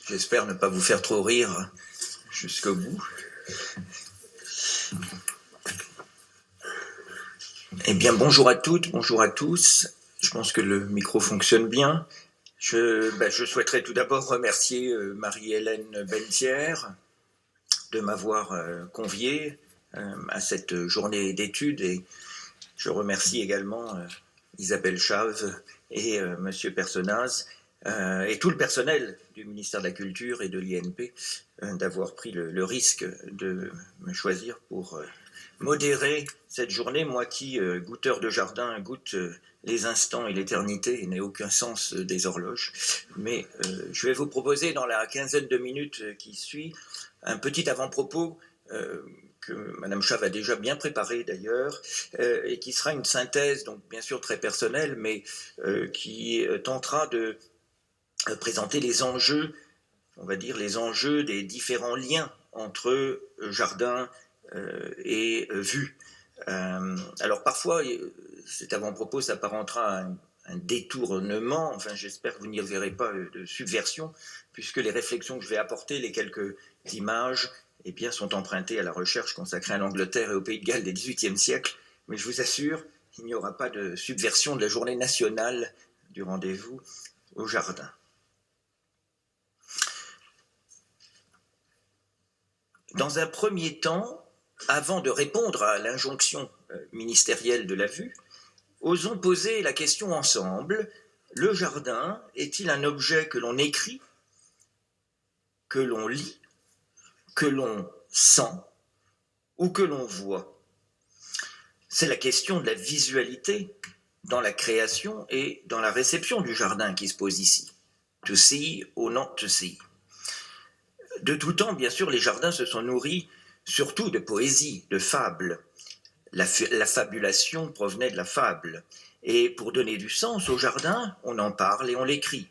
J'espère ne pas vous faire trop rire jusqu'au bout. Eh bien, bonjour à toutes, bonjour à tous. Je pense que le micro fonctionne bien. Je souhaiterais tout d'abord remercier Marie-Hélène Bentière de m'avoir convié à cette journée d'études, et je remercie également Isabelle Chave et Monsieur Personnaz et tout le personnel du ministère de la Culture et de l'INP d'avoir pris le risque de me choisir pour modérer cette journée, moi qui, goûteur de jardin, goûte les instants et l'éternité et n'ai aucun sens des horloges. Mais je vais vous proposer dans la quinzaine de minutes qui suit un petit avant-propos que Madame Chave a déjà bien préparé d'ailleurs, et qui sera une synthèse, donc bien sûr très personnelle, mais qui tentera de présenter les enjeux, on va dire les enjeux des différents liens entre jardin et vue. Alors parfois, cet avant-propos s'apparentera à un détournement, enfin j'espère que vous n'y verrez pas de subversion, puisque les réflexions que je vais apporter, les quelques images, eh bien, sont empruntées à la recherche consacrée à l'Angleterre et au Pays de Galles des XVIIIe siècle, mais je vous assure, il n'y aura pas de subversion de la journée nationale du rendez-vous au jardin. Dans un premier temps, avant de répondre à l'injonction ministérielle de la vue, osons poser la question ensemble. Le jardin est-il un objet que l'on écrit, que l'on lit, que l'on sent ou que l'on voit? C'est la question de la visualité dans la création et dans la réception du jardin qui se pose ici. To see or not to see. De tout temps, bien sûr, les jardins se sont nourris surtout de poésie, de fables. La fabulation provenait de la fable. Et pour donner du sens au jardin, on en parle et on l'écrit.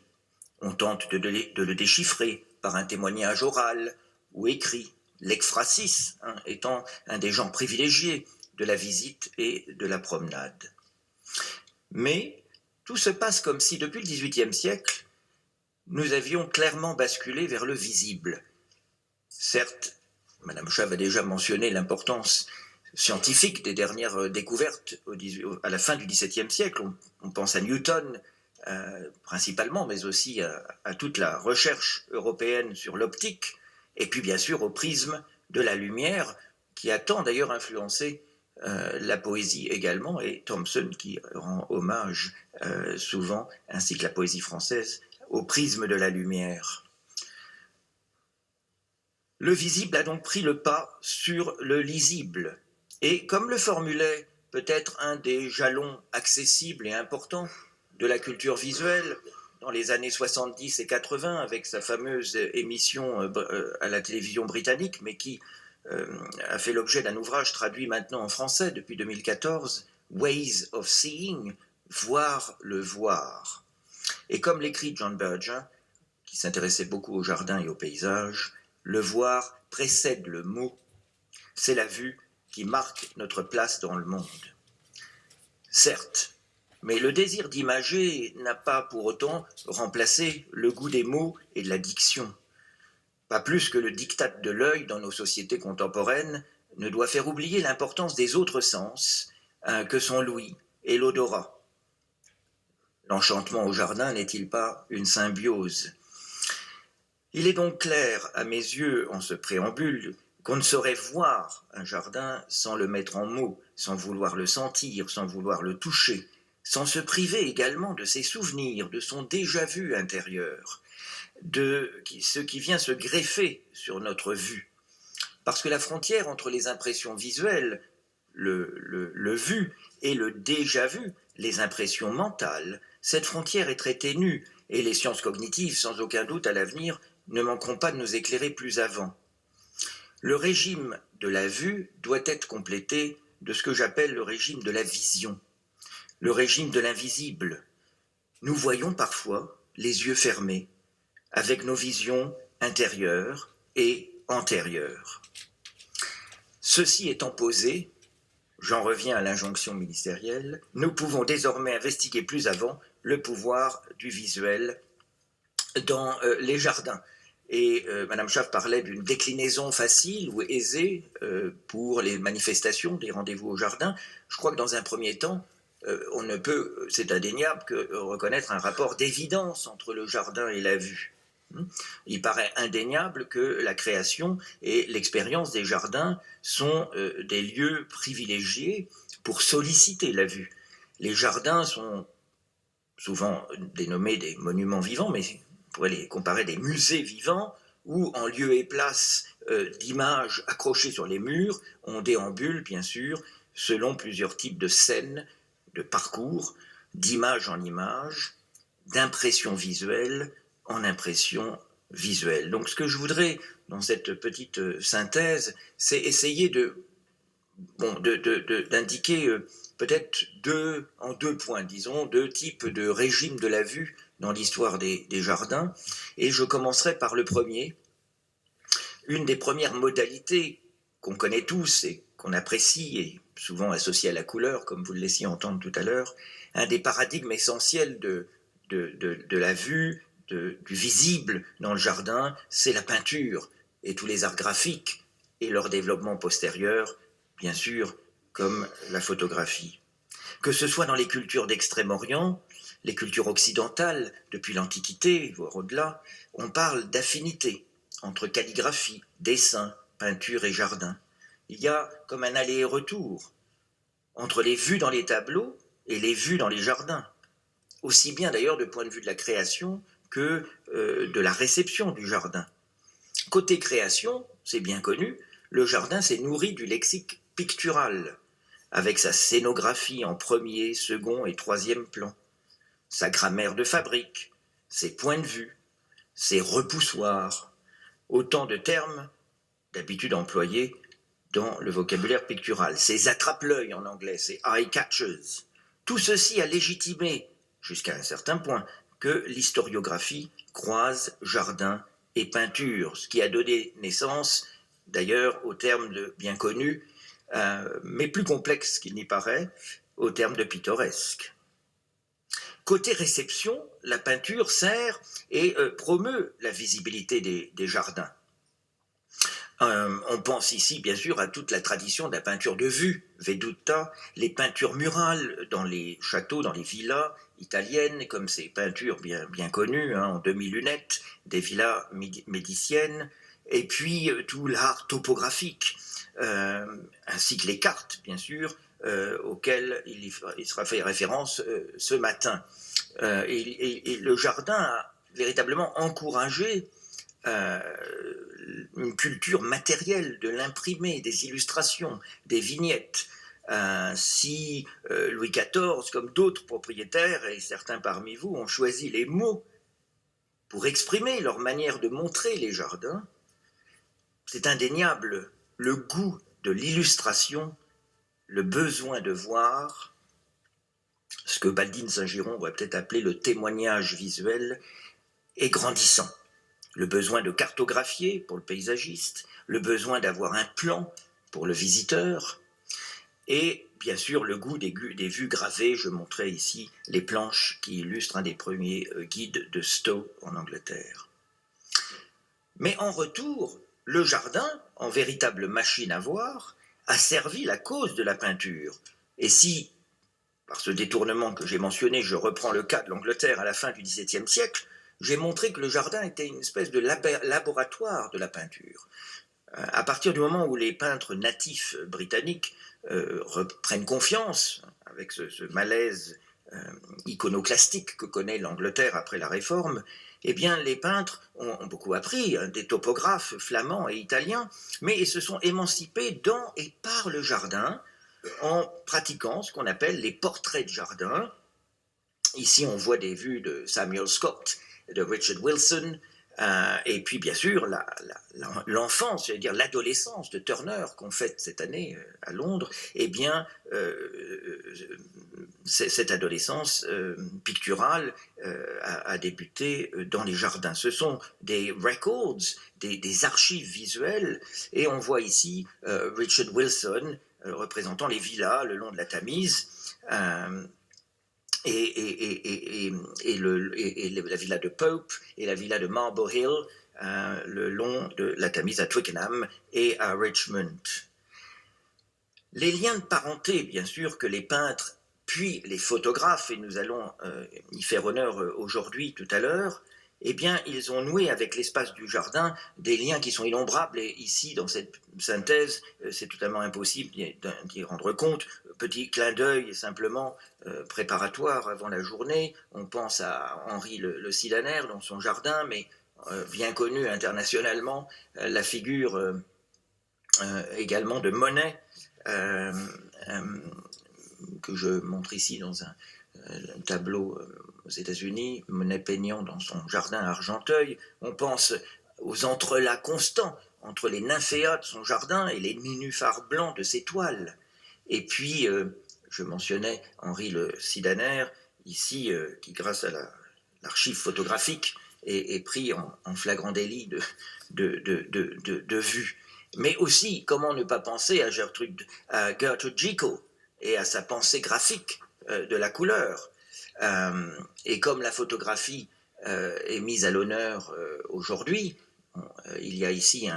On tente de le déchiffrer par un témoignage oral ou écrit, l'ekphrasis étant un des genres privilégiés de la visite et de la promenade. Mais tout se passe comme si, depuis le XVIIIe siècle, nous avions clairement basculé vers le visible. Certes, Madame Chave a déjà mentionné l'importance scientifique des dernières découvertes à la fin du XVIIe siècle. On pense à Newton principalement, mais aussi à toute la recherche européenne sur l'optique, et puis bien sûr au prisme de la lumière, qui a tant d'ailleurs influencé la poésie également, et Thomson qui rend hommage souvent, ainsi que la poésie française, au prisme de la lumière. Le visible a donc pris le pas sur le lisible, et comme le formulait peut-être un des jalons accessibles et importants de la culture visuelle dans les années 70 et 80, avec sa fameuse émission à la télévision britannique, mais qui a fait l'objet d'un ouvrage traduit maintenant en français depuis 2014, Ways of Seeing, voir le voir. Et comme l'écrit John Berger, qui s'intéressait beaucoup au jardin et au paysage, le voir précède le mot, c'est la vue qui marque notre place dans le monde. Certes, mais le désir d'imager n'a pas pour autant remplacé le goût des mots et de la diction. Pas plus que le diktat de l'œil dans nos sociétés contemporaines ne doit faire oublier l'importance des autres sens que sont l'ouïe et l'odorat. L'enchantement au jardin n'est-il pas une symbiose ? Il est donc clair, à mes yeux, en ce préambule, qu'on ne saurait voir un jardin sans le mettre en mots, sans vouloir le sentir, sans vouloir le toucher, sans se priver également de ses souvenirs, de son déjà-vu intérieur, de ce qui vient se greffer sur notre vue. Parce que la frontière entre les impressions visuelles, le vu, et le déjà-vu, les impressions mentales, cette frontière est très ténue, et les sciences cognitives, sans aucun doute à l'avenir, ne manqueront pas de nous éclairer plus avant. Le régime de la vue doit être complété de ce que j'appelle le régime de la vision, le régime de l'invisible. Nous voyons parfois les yeux fermés, avec nos visions intérieures et antérieures. Ceci étant posé, j'en reviens à l'injonction ministérielle, nous pouvons désormais investiguer plus avant le pouvoir du visuel dans les jardins. Et Madame Schaff parlait d'une déclinaison facile ou aisée pour les manifestations, des rendez-vous au jardin. Je crois que dans un premier temps, on ne peut, c'est indéniable, que reconnaître un rapport d'évidence entre le jardin et la vue. Il paraît indéniable que la création et l'expérience des jardins sont des lieux privilégiés pour solliciter la vue. Les jardins sont souvent dénommés des monuments vivants, mais on pourrait les comparer des musées vivants où, en lieu et place d'images accrochées sur les murs, on déambule, bien sûr, selon plusieurs types de scènes, de parcours, d'image en image, d'impression visuelle en impression visuelle. Donc ce que je voudrais, dans cette petite synthèse, c'est essayer d'indiquer peut-être en deux points, disons, deux types de régimes de la vue dans l'histoire des jardins. Et je commencerai par le premier. Une des premières modalités qu'on connaît tous et qu'on apprécie, et souvent associée à la couleur, comme vous le laissiez entendre tout à l'heure, un des paradigmes essentiels de la vue, du visible dans le jardin, c'est la peinture et tous les arts graphiques et leur développement postérieur, bien sûr, comme la photographie. Que ce soit dans les cultures d'Extrême-Orient, les cultures occidentales, depuis l'Antiquité, voire au-delà, on parle d'affinité entre calligraphie, dessin, peinture et jardin. Il y a comme un aller et retour entre les vues dans les tableaux et les vues dans les jardins, aussi bien d'ailleurs du point de vue de la création que de la réception du jardin. Côté création, c'est bien connu, le jardin s'est nourri du lexique pictural, avec sa scénographie en premier, second et troisième plan, sa grammaire de fabrique, ses points de vue, ses repoussoirs, autant de termes d'habitude employés dans le vocabulaire pictural, ses attrape-l'œil en anglais, ses eye catchers. Tout ceci a légitimé, jusqu'à un certain point, que l'historiographie croise jardin et peinture, ce qui a donné naissance, d'ailleurs, au terme bien connu, mais plus complexe qu'il n'y paraît, au terme de pittoresque. Côté réception, la peinture sert et promeut la visibilité des jardins. On pense ici bien sûr à toute la tradition de la peinture de vue, Vedutta, les peintures murales dans les châteaux, dans les villas italiennes, comme ces peintures bien connues, en demi-lunettes, des villas médiciennes, et puis tout l'art topographique, ainsi que les cartes, bien sûr, auxquelles il sera fait référence ce matin. Et le jardin a véritablement encouragé une culture matérielle de l'imprimé, des illustrations, des vignettes. Si Louis XIV, comme d'autres propriétaires, et certains parmi vous, ont choisi les mots pour exprimer leur manière de montrer les jardins, c'est indéniable le goût de l'illustration, le besoin de voir, ce que Baldine Saint-Giron aurait peut-être appelé le témoignage visuel, est grandissant. Le besoin de cartographier pour le paysagiste, le besoin d'avoir un plan pour le visiteur, et bien sûr le goût des vues gravées. Je montrais ici les planches qui illustrent un des premiers guides de Stowe en Angleterre. Mais en retour, le jardin, en véritable machine à voir, a servi la cause de la peinture. Et si, par ce détournement que j'ai mentionné, je reprends le cas de l'Angleterre à la fin du XVIIe siècle, j'ai montré que le jardin était une espèce de laboratoire de la peinture. À partir du moment où les peintres natifs britanniques reprennent confiance avec ce malaise iconoclastique que connaît l'Angleterre après la Réforme, eh bien les peintres ont beaucoup appris, des topographes flamands et italiens, mais ils se sont émancipés dans et par le jardin en pratiquant ce qu'on appelle les portraits de jardin. Ici, on voit des vues de Samuel Scott, de Richard Wilson, et puis bien sûr l'enfance, c'est-à-dire l'adolescence de Turner qu'on fête cette année à Londres. Eh bien, cette adolescence picturale a débuté dans les jardins. Ce sont des records, des archives visuelles, et on voit ici Richard Wilson représentant les villas le long de la Tamise. Et la villa de Pope et la villa de Marble Hill, le long de la Tamise à Twickenham et à Richmond. Les liens de parenté, bien sûr, que les peintres puis les photographes, et nous allons y faire honneur aujourd'hui, tout à l'heure, eh bien, ils ont noué avec l'espace du jardin des liens qui sont innombrables. Et ici, dans cette synthèse, c'est totalement impossible d'y rendre compte. Petit clin d'œil simplement préparatoire avant la journée. On pense à Henri le Sidaner dans son jardin, mais bien connu internationalement, la figure également de Monet, que je montre ici dans un tableau aux États-Unis, Monet peignant dans son jardin à Argenteuil. On pense aux entrelacs constants entre les nymphéas de son jardin et les nénuphars blancs de ses toiles. Et puis, je mentionnais Henri le Sidaner, ici, qui grâce à l'archive photographique est pris en flagrant délit de vue. Mais aussi, comment ne pas penser à Gertrude Jekyll et à sa pensée graphique de la couleur. Et comme la photographie est mise à l'honneur aujourd'hui, il y a ici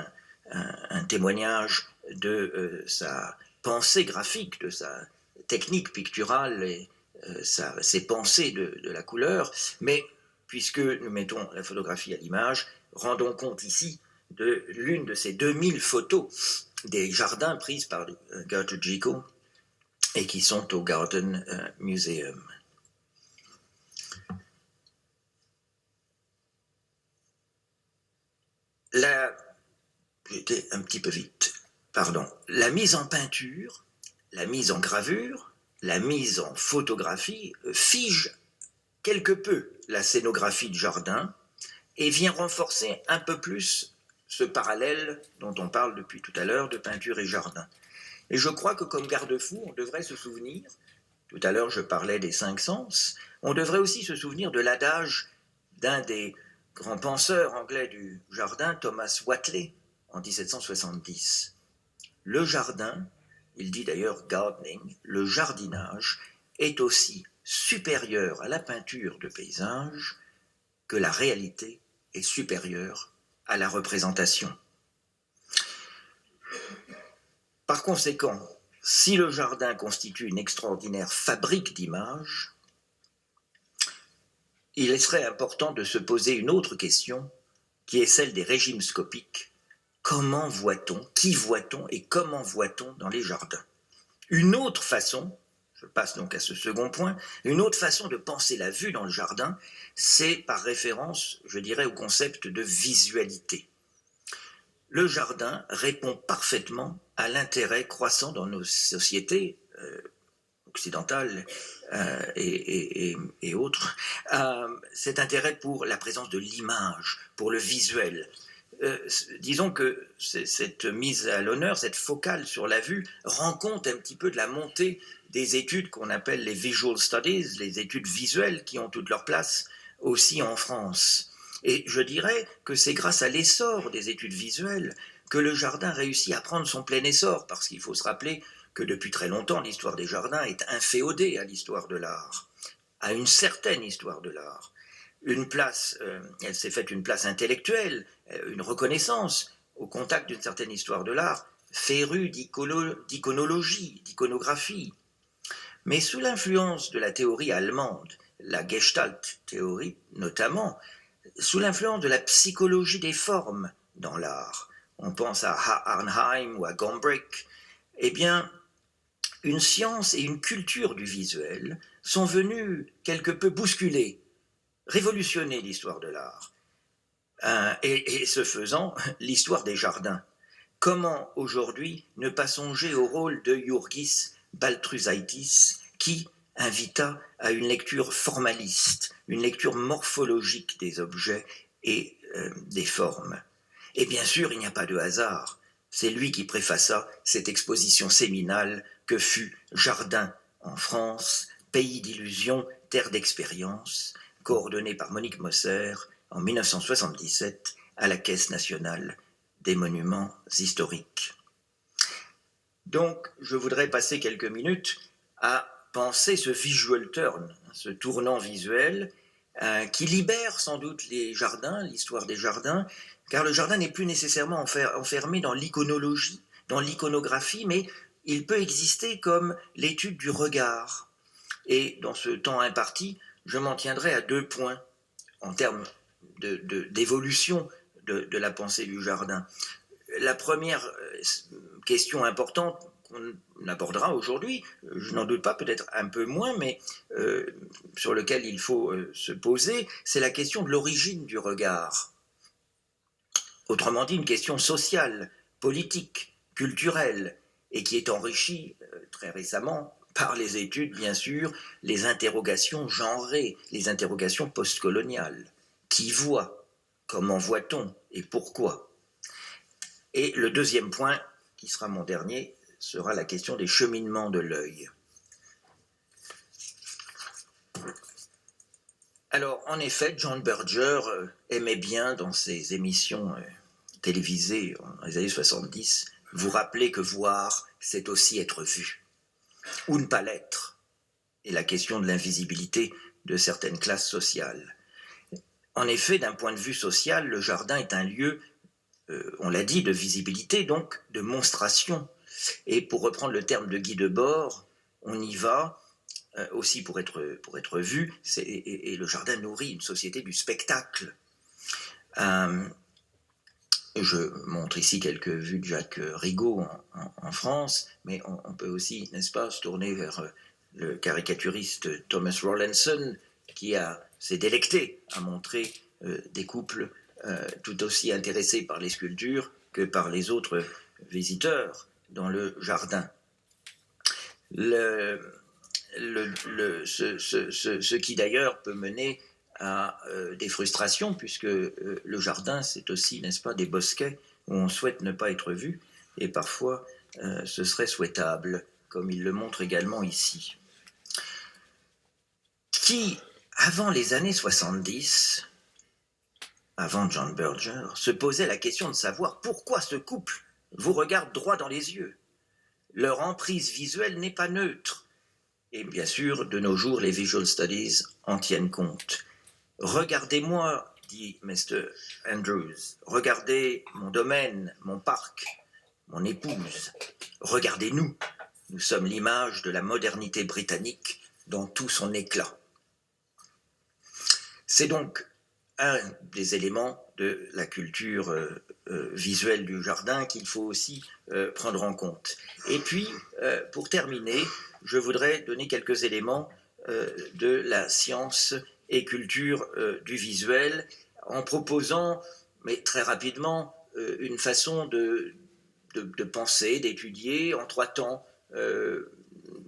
un témoignage de sa pensée graphique, de sa technique picturale et ses pensées de la couleur. Mais puisque nous mettons la photographie à l'image, rendons compte ici de l'une de ces 2000 photos des jardins prises par Gertrude Jekyll et qui sont au Garden Museum. J'étais un petit peu vite, pardon. La mise en peinture, la mise en gravure, la mise en photographie fige quelque peu la scénographie de jardin et vient renforcer un peu plus ce parallèle dont on parle depuis tout à l'heure de peinture et jardin. Et je crois que comme garde-fou, on devrait se souvenir, tout à l'heure je parlais des 5 sens, on devrait aussi se souvenir de l'adage d'un des grands penseurs anglais du jardin, Thomas Whatley, en 1770. Le jardin, il dit d'ailleurs gardening, le jardinage est aussi supérieur à la peinture de paysage que la réalité est supérieure à la représentation. Par conséquent, si le jardin constitue une extraordinaire fabrique d'images, il serait important de se poser une autre question, qui est celle des régimes scopiques. Comment voit-on, qui voit-on et comment voit-on dans les jardins? Une autre façon, je passe donc à ce second point, une autre façon de penser la vue dans le jardin, c'est par référence, je dirais, au concept de visualité. Le jardin répond parfaitement à l'intérêt croissant dans nos sociétés occidentales et autres, cet intérêt pour la présence de l'image, pour le visuel. Disons que cette mise à l'honneur, cette focale sur la vue, rend compte un petit peu de la montée des études qu'on appelle les visual studies, les études visuelles qui ont toute leur place aussi en France. Et je dirais que c'est grâce à l'essor des études visuelles que le jardin réussit à prendre son plein essor, parce qu'il faut se rappeler que depuis très longtemps, l'histoire des jardins est inféodée à l'histoire de l'art, à une certaine histoire de l'art. Une place, elle s'est faite une place intellectuelle, une reconnaissance au contact d'une certaine histoire de l'art, férue d'iconologie, d'iconographie. Mais sous l'influence de la théorie allemande, la Gestalt-théorie notamment, sous l'influence de la psychologie des formes dans l'art, on pense à Arnheim ou à Gombrich, eh bien, une science et une culture du visuel sont venues quelque peu bousculer, révolutionner l'histoire de l'art. Et ce faisant, l'histoire des jardins. Comment aujourd'hui ne pas songer au rôle de Jurgis Baltrusaitis qui invita à une lecture formaliste, une lecture morphologique des objets et des formes. Et bien sûr, il n'y a pas de hasard. C'est lui qui préfaça cette exposition séminale que fut Jardin en France, pays d'illusions, terre d'expérience, coordonnée par Monique Mosser en 1977 à la Caisse nationale des monuments historiques. Donc, je voudrais passer quelques minutes à penser ce visual turn, ce tournant visuel, qui libère sans doute les jardins, l'histoire des jardins, car le jardin n'est plus nécessairement enfermé dans l'iconologie, dans l'iconographie, mais il peut exister comme l'étude du regard. Et dans ce temps imparti, je m'en tiendrai à 2 points en termes d'évolution de la pensée du jardin. La première question importante qu'on abordera aujourd'hui, je n'en doute pas, peut-être un peu moins, mais sur lequel il faut se poser, c'est la question de l'origine du regard. Autrement dit, une question sociale, politique, culturelle, et qui est enrichie très récemment par les études, bien sûr, les interrogations genrées, les interrogations postcoloniales. Qui voit? Comment voit-on? Et pourquoi? Et le deuxième point, qui sera mon dernier, sera la question des cheminements de l'œil. Alors, en effet, John Berger aimait bien, dans ses émissions télévisées dans les années 70, vous rappeler que voir, c'est aussi être vu, ou ne pas l'être, et la question de l'invisibilité de certaines classes sociales. En effet, d'un point de vue social, le jardin est un lieu, on l'a dit, de visibilité, donc de monstration. Et pour reprendre le terme de Guy Debord, on y va aussi pour être vu, et le jardin nourrit une société du spectacle. Je montre ici quelques vues de Jacques Rigaud en France, mais on peut aussi, n'est-ce pas, se tourner vers le caricaturiste Thomas Rowlandson, qui s'est délecté à montrer des couples tout aussi intéressés par les sculptures que par les autres visiteurs dans le jardin. Ce qui d'ailleurs peut mener à des frustrations, puisque le jardin, c'est aussi, n'est-ce pas, des bosquets où on souhaite ne pas être vu, et parfois ce serait souhaitable, comme il le montre également ici. Qui, avant les années 70, avant John Berger, se posait la question de savoir pourquoi ce couple vous regarde droit dans les yeux. Leur emprise visuelle n'est pas neutre. Et bien sûr, de nos jours, les visual studies en tiennent compte. Regardez-moi, dit Mr. Andrews, regardez mon domaine, mon parc, mon épouse. Regardez-nous, nous sommes l'image de la modernité britannique dans tout son éclat. C'est donc un des éléments de la culture visuelle du jardin qu'il faut aussi prendre en compte. Et puis, pour terminer, je voudrais donner quelques éléments de la science et culture du visuel en proposant, mais très rapidement, une façon de penser, d'étudier en 3 temps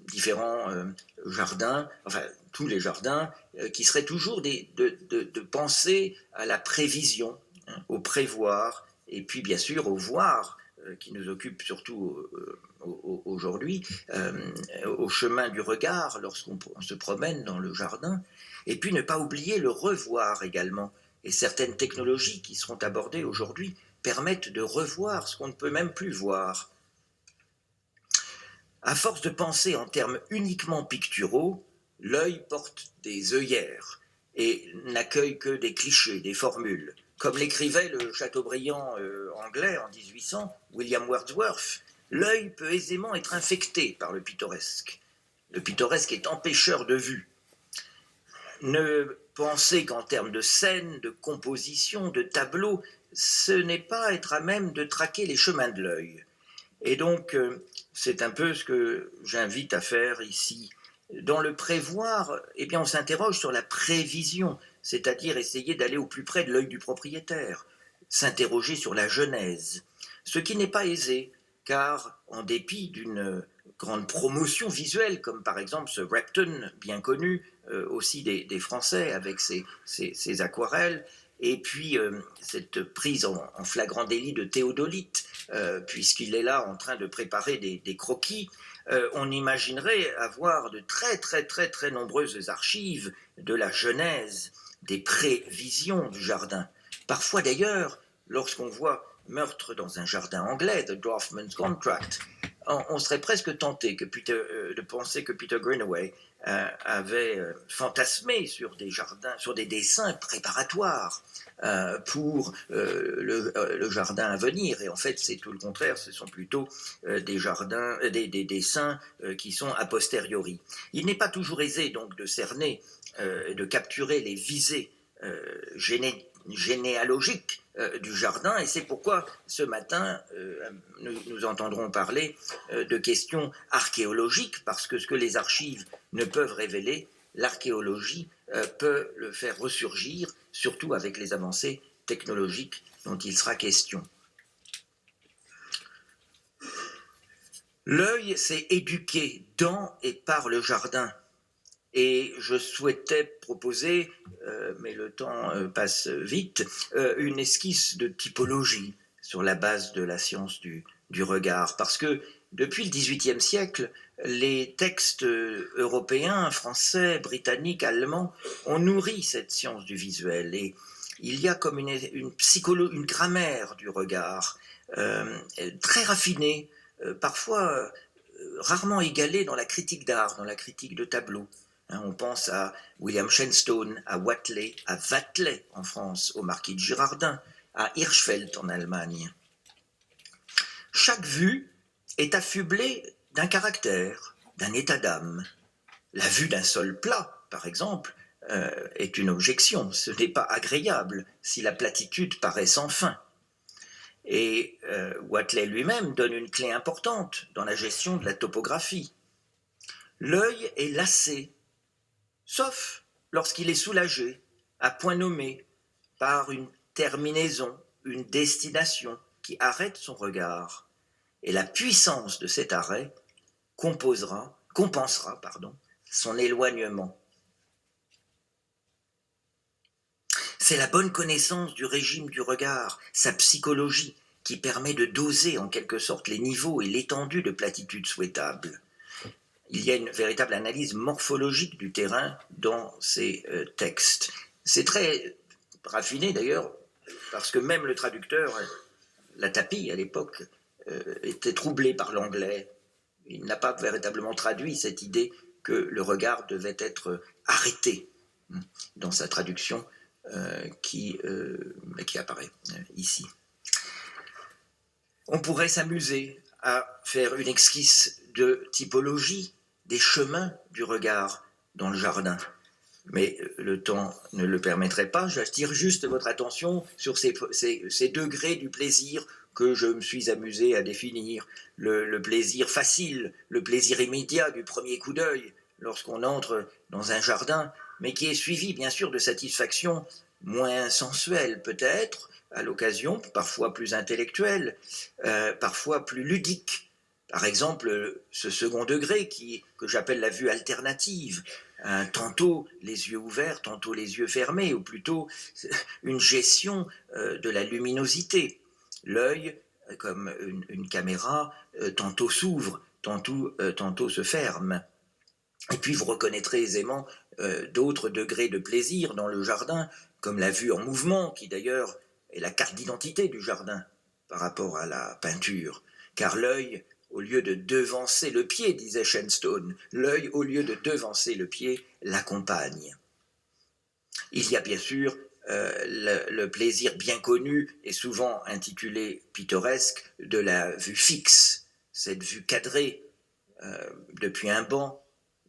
différents jardins, enfin tous les jardins, qui seraient toujours de penser à la prévision, hein, au prévoir, et puis bien sûr au voir, qui nous occupe surtout aujourd'hui, au chemin du regard lorsqu'on se promène dans le jardin, et puis ne pas oublier le revoir également. Et certaines technologies qui seront abordées aujourd'hui permettent de revoir ce qu'on ne peut même plus voir. À force de penser en termes uniquement picturaux, l'œil porte des œillères et n'accueille que des clichés, des formules. Comme l'écrivait le Chateaubriand anglais en 1800, William Wordsworth, l'œil peut aisément être infecté par le pittoresque. Le pittoresque est empêcheur de vue. Ne penser qu'en termes de scène, de composition, de tableau, ce n'est pas être à même de traquer les chemins de l'œil. Et donc, c'est un peu ce que j'invite à faire ici. Dans le prévoir, eh bien, on s'interroge sur la prévision, c'est-à-dire essayer d'aller au plus près de l'œil du propriétaire, s'interroger sur la genèse, ce qui n'est pas aisé, car en dépit d'une grande promotion visuelle, comme par exemple ce Repton, bien connu, aussi des Français, avec ses aquarelles, et puis cette prise en flagrant délit de théodolite, puisqu'il est là en train de préparer des croquis, on imaginerait avoir de très nombreuses archives de la genèse, des prévisions du jardin. Parfois d'ailleurs, lorsqu'on voit Meurtre dans un jardin anglais, The Draughtsman's Contract, on serait presque tenté de penser que Peter Greenaway avait fantasmé sur des jardins, sur des dessins préparatoires pour le jardin à venir. Et en fait, c'est tout le contraire. Ce sont plutôt des dessins qui sont a posteriori. Il n'est pas toujours aisé donc de cerner, de capturer les visées généalogiques du jardin, et c'est pourquoi ce matin nous entendrons parler de questions archéologiques, parce que ce que les archives ne peuvent révéler, l'archéologie peut le faire ressurgir, surtout avec les avancées technologiques dont il sera question. L'œil s'est éduqué dans et par le jardin. Et je souhaitais proposer, mais le temps passe vite, une esquisse de typologie sur la base de la science du regard. Parce que depuis le XVIIIe siècle, les textes européens, français, britanniques, allemands ont nourri cette science du visuel. Et il y a comme une grammaire du regard très raffinée, parfois rarement égalée dans la critique d'art, dans la critique de tableau. On pense à William Shenstone, à Watley, à Watley en France, au marquis de Girardin, à Hirschfeld en Allemagne. Chaque vue est affublée d'un caractère, d'un état d'âme. La vue d'un sol plat, par exemple, est une objection. Ce n'est pas agréable si la platitude paraît sans fin. Et Watley lui-même donne une clé importante dans la gestion de la topographie. L'œil est lassé, sauf lorsqu'il est soulagé, à point nommé, par une terminaison, une destination qui arrête son regard. Et la puissance de cet arrêt compensera son éloignement. C'est la bonne connaissance du régime du regard, sa psychologie, qui permet de doser en quelque sorte les niveaux et l'étendue de platitude souhaitable. Il y a une véritable analyse morphologique du terrain dans ces textes. C'est très raffiné d'ailleurs, parce que même le traducteur, Latapie à l'époque, était troublé par l'anglais. Il n'a pas véritablement traduit cette idée que le regard devait être arrêté dans sa traduction qui apparaît ici. On pourrait s'amuser à faire une esquisse de typologie des chemins du regard dans le jardin. Mais le temps ne le permettrait pas. J'attire juste votre attention sur ces degrés du plaisir que je me suis amusé à définir. Le plaisir facile, le plaisir immédiat du premier coup d'œil lorsqu'on entre dans un jardin, mais qui est suivi bien sûr de satisfaction moins sensuelle peut-être, à l'occasion, parfois plus intellectuelle, parfois plus ludique. Par exemple, ce second degré que j'appelle la vue alternative, tantôt les yeux ouverts, tantôt les yeux fermés, ou plutôt une gestion de la luminosité. L'œil, comme une caméra, tantôt s'ouvre, tantôt se ferme. Et puis vous reconnaîtrez aisément d'autres degrés de plaisir dans le jardin, comme la vue en mouvement, qui d'ailleurs est la carte d'identité du jardin par rapport à la peinture. Car l'œil, au lieu de devancer le pied, disait Shenstone, l'œil, au lieu de devancer le pied, l'accompagne. Il y a bien sûr le plaisir bien connu et souvent intitulé pittoresque de la vue fixe, cette vue cadrée depuis un banc,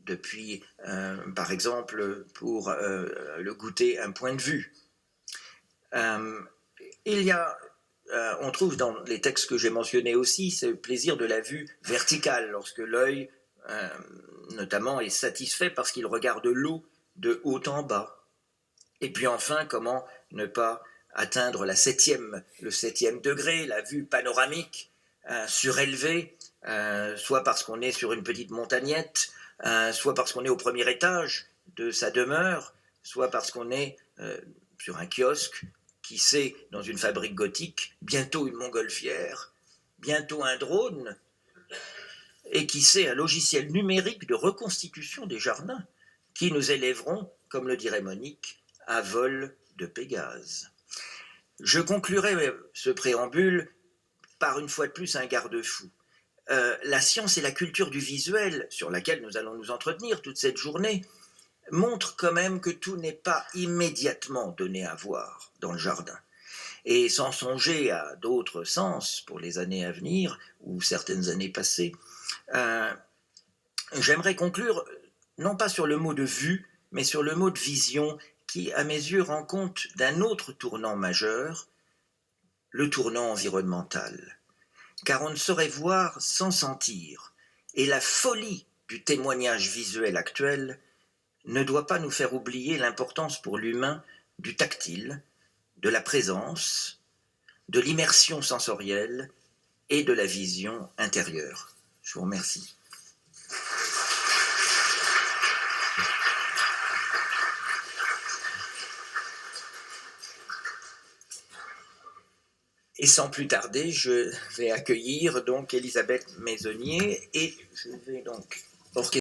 depuis, par exemple, pour le goûter, un point de vue. On trouve dans les textes que j'ai mentionnés aussi ce plaisir de la vue verticale, lorsque l'œil, notamment, est satisfait parce qu'il regarde l'eau de haut en bas. Et puis enfin, comment ne pas atteindre le 7e degré, la vue panoramique, surélevée, soit parce qu'on est sur une petite montagnette, soit parce qu'on est au premier étage de sa demeure, soit parce qu'on est sur un kiosque, qui sait, dans une fabrique gothique, bientôt une montgolfière, bientôt un drone, et qui sait un logiciel numérique de reconstitution des jardins, qui nous élèveront, comme le dirait Monique, à vol de Pégase. Je conclurai ce préambule par une fois de plus un garde-fou. la science et la culture du visuel, sur laquelle nous allons nous entretenir toute cette journée, montrent quand même que tout n'est pas immédiatement donné à voir dans le jardin. Et sans songer à d'autres sens pour les années à venir, ou certaines années passées, j'aimerais conclure non pas sur le mot de vue, mais sur le mot de vision, qui, à mes yeux, rend compte d'un autre tournant majeur, le tournant environnemental. Car on ne saurait voir sans sentir, et la folie du témoignage visuel actuel ne doit pas nous faire oublier l'importance pour l'humain du tactile, de la présence, de l'immersion sensorielle et de la vision intérieure. Je vous remercie. Et sans plus tarder, je vais accueillir donc Elisabeth Maisonnier et je vais donc orchestrer